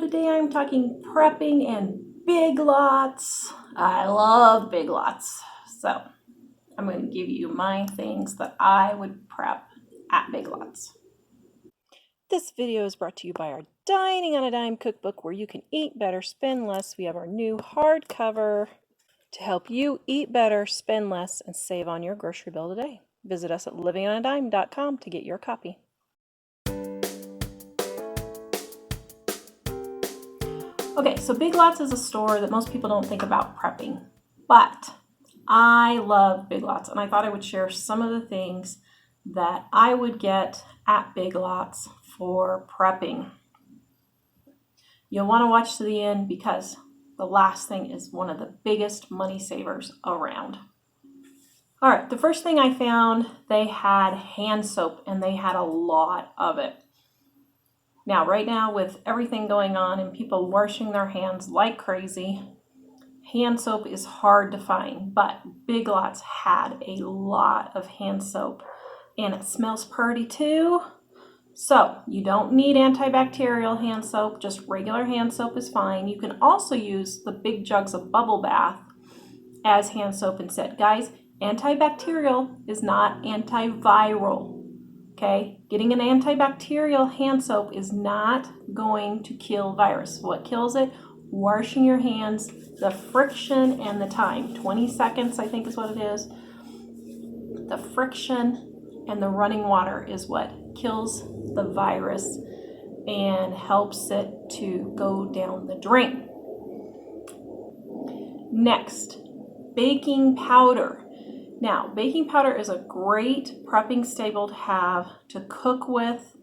Today I'm talking prepping and Big Lots. I love Big Lots. So I'm going to give you my things that I would prep at Big Lots. This video is brought to you by our Dining on a Dime cookbook where you can eat better, spend less. We have our new hardcover to help you eat better, spend less, and save on your grocery bill today. Visit us at livingonadime.com to get your copy. Okay, so Big Lots is a store that most people don't think about prepping, but I love Big Lots, and I thought I would share some of the things that I would get at Big Lots for prepping. You'll want to watch to the end because the last thing is one of the biggest money savers around. All right, the first thing I found, they had hand soap, and they had a lot of it. Now, right now, with everything going on and people washing their hands like crazy, hand soap is hard to find, but Big Lots had a lot of hand soap, and it smells pretty too. So you don't need antibacterial hand soap, just regular hand soap is fine. You can also use the big jugs of bubble bath as hand soap instead. Guys, antibacterial is not antiviral. Okay, getting an antibacterial hand soap is not going to kill virus. What kills it? Washing your hands, the friction and the time. 20 seconds, I think is what it is. The friction and the running water is what kills the virus and helps it to go down the drain. Next, baking powder. Now, baking powder is a great prepping staple to have to cook with.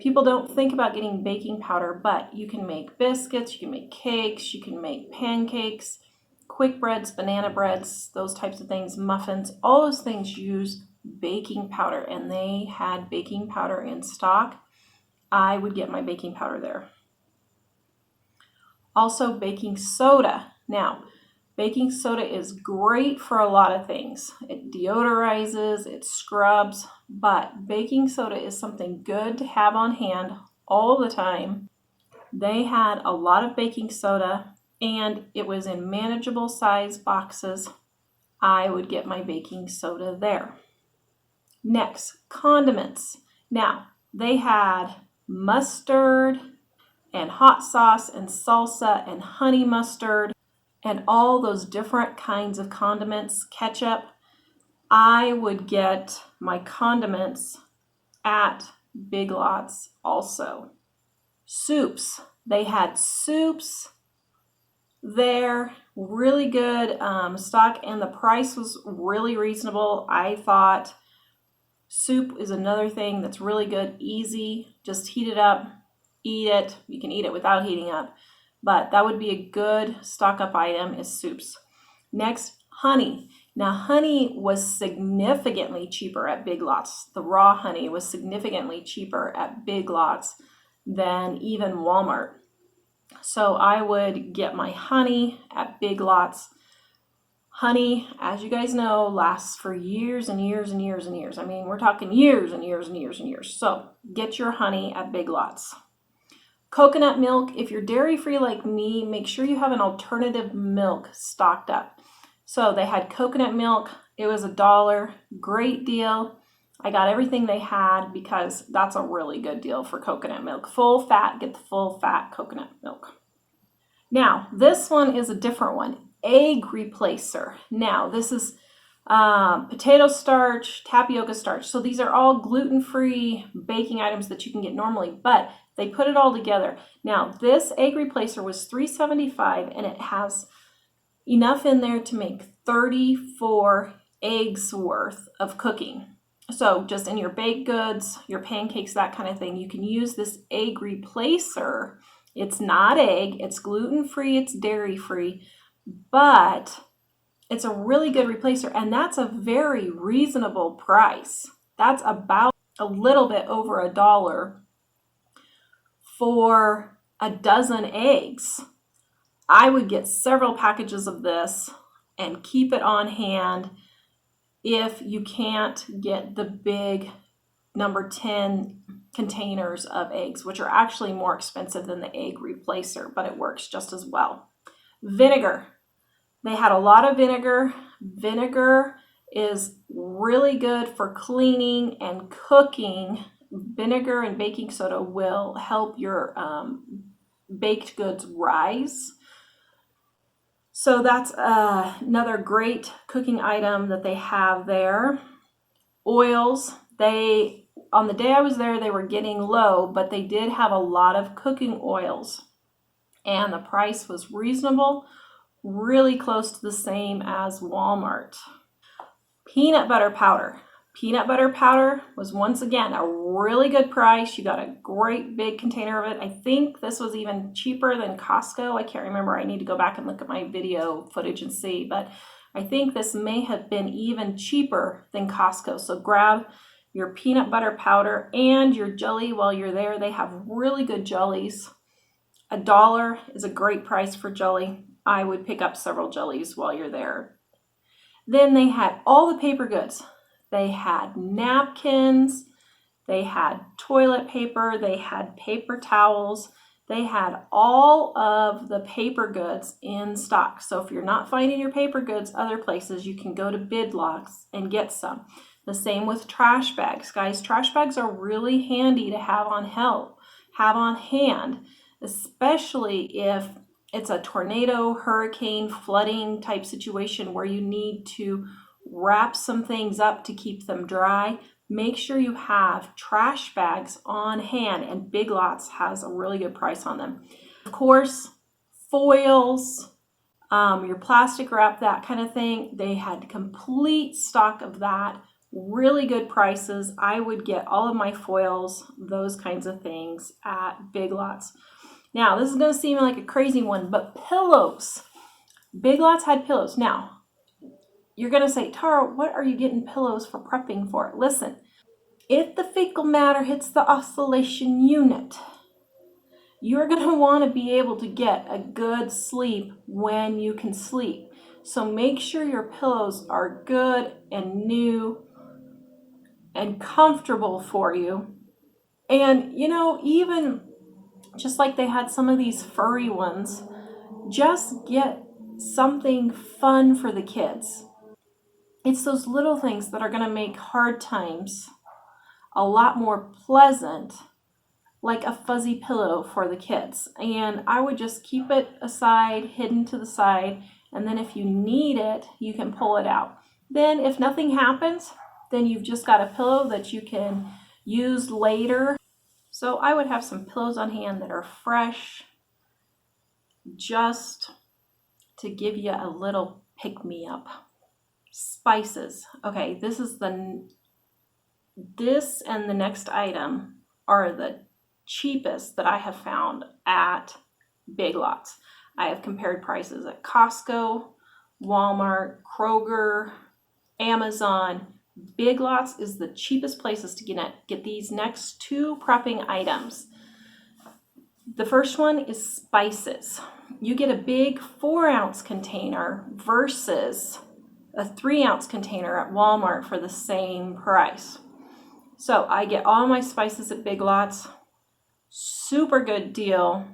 People don't think about getting baking powder, but you can make biscuits, you can make cakes, you can make pancakes, quick breads, banana breads, those types of things, muffins, all those things use baking powder, and they had baking powder in stock. I would get my baking powder there. Also, baking soda. Now, baking soda is great for a lot of things. It deodorizes, it scrubs, but baking soda is something good to have on hand all the time. They had a lot of baking soda, and it was in manageable size boxes. I would get my baking soda there. Next, condiments. Now, they had mustard and hot sauce and salsa and honey mustard and all those different kinds of condiments, ketchup. I would get my condiments at Big Lots also. Soups. They had soups there, really good stock, and the price was really reasonable. I thought soup is another thing that's really good, easy, just heat it up, eat it. You can eat it without heating up. But that would be a good stock up item is soups. Next, honey. Now, honey was significantly cheaper at Big Lots. The raw honey was significantly cheaper at Big Lots than even Walmart. So I would get my honey at Big Lots. Honey, as you guys know, lasts for years and years and years and years. I mean, we're talking years and years and years and years. So get your honey at Big Lots. Coconut milk, if you're dairy-free like me, make sure you have an alternative milk stocked up. So they had coconut milk. It was $1. Great deal. I got everything they had because that's a really good deal for coconut milk. Full fat, get the full fat coconut milk. Now, this one is a different one. Egg replacer. Now, this is potato starch, tapioca starch. So these are all gluten-free baking items that you can get normally, but they put it all together. Now, this egg replacer was $3.75, and it has enough in there to make 34 eggs worth of cooking. So just in your baked goods, your pancakes, that kind of thing, you can use this egg replacer. It's not egg, it's gluten-free, it's dairy-free, but it's a really good replacer, and that's a very reasonable price. That's about a little bit over $1 for a dozen eggs. I would get several packages of this and keep it on hand if you can't get the big number 10 containers of eggs, which are actually more expensive than the egg replacer, but it works just as well. Vinegar. They had a lot of vinegar. Vinegar is really good for cleaning and cooking. Vinegar and baking soda will help your baked goods rise. So that's another great cooking item that they have there. Oils, on the day I was there, they were getting low, but they did have a lot of cooking oils. And the price was reasonable, really close to the same as Walmart. Peanut butter powder. Peanut butter powder was once again a really good price. You got a great big container of it. I think this was even cheaper than Costco. I can't remember. I need to go back and look at my video footage and see, but I think this may have been even cheaper than Costco. So grab your peanut butter powder and your jelly while you're there. They have really good jellies. $1 is a great price for jelly. I would pick up several jellies while you're there. Then they had all the paper goods. They had napkins, they had toilet paper, they had paper towels, they had all of the paper goods in stock. So if you're not finding your paper goods other places, you can go to Big Lots and get some. The same with trash bags. Guys, trash bags are really handy to have on hand, especially if it's a tornado, hurricane, flooding type situation where you need to wrap some things up to keep them dry. Make sure you have trash bags on hand, and Big Lots has a really good price on them. Of course, foils, your plastic wrap, that kind of thing. They had complete stock of that. Really good prices. I would get all of my foils, those kinds of things at Big Lots. Now, this is going to seem like a crazy one, but pillows. Big Lots had pillows. Now, you're going to say, Tara, what are you getting pillows for prepping for? Listen, if the fecal matter hits the oscillation unit, you're going to want to be able to get a good sleep when you can sleep. So make sure your pillows are good and new and comfortable for you. And, even just like they had some of these furry ones, just get something fun for the kids. It's those little things that are going to make hard times a lot more pleasant, like a fuzzy pillow for the kids. And I would just keep it aside, hidden to the side, and then if you need it, you can pull it out. Then if nothing happens, then you've just got a pillow that you can use later. So I would have some pillows on hand that are fresh, just to give you a little pick-me-up. Spices. Okay, this and the next item are the cheapest that I have found at Big Lots. I have compared prices at Costco, Walmart, Kroger, Amazon. Big Lots is the cheapest places to get these next two prepping items. The first one is spices. You get a big 4-ounce container versus a 3-ounce container at Walmart for the same price. So I get all my spices at Big Lots. Super good deal.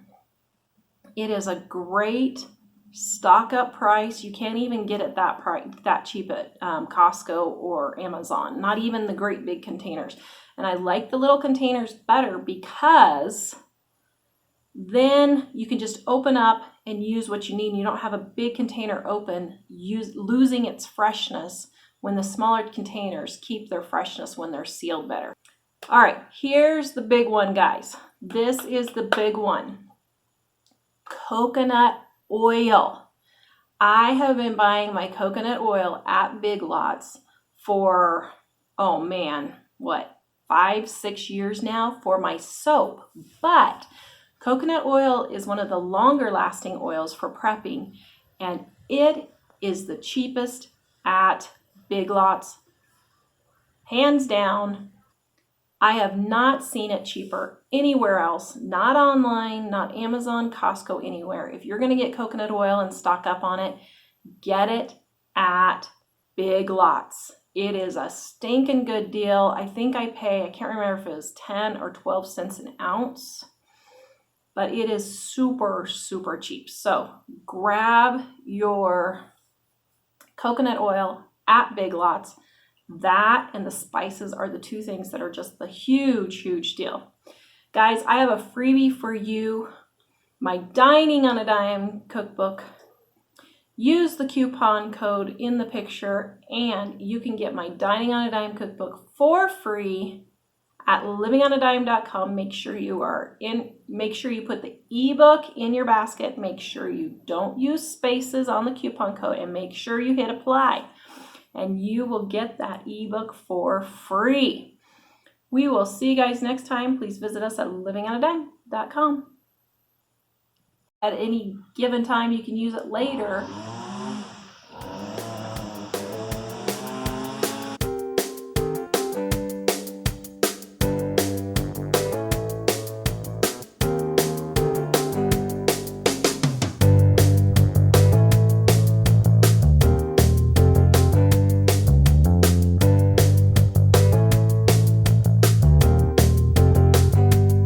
It is a great stock up price. You can't even get it that cheap at Costco or Amazon, not even the great big containers. And I like the little containers better because then you can just open up and use what you need. And you don't have a big container open, losing its freshness, when the smaller containers keep their freshness when they're sealed better. All right, here's the big one, guys. This is the big one. Coconut oil. I have been buying my coconut oil at Big Lots for, 5-6 years now for my soap. But coconut oil is one of the longer lasting oils for prepping, and it is the cheapest at Big Lots. Hands down. I have not seen it cheaper anywhere else, not online, not Amazon, Costco, anywhere. If you're going to get coconut oil and stock up on it, get it at Big Lots. It is a stinking good deal. I think I can't remember if it was 10 or 12 cents an ounce, but it is super, super cheap. So grab your coconut oil at Big Lots. That and the spices are the two things that are just the huge, huge deal. Guys, I have a freebie for you, my Dining on a Dime cookbook. Use the coupon code in the picture and you can get my Dining on a Dime cookbook for free at livingonadime.com. Make sure you put the ebook in your basket. Make sure you don't use spaces on the coupon code and make sure you hit apply. And you will get that ebook for free. We will see you guys next time. Please visit us at livingonadime.com. At any given time, you can use it later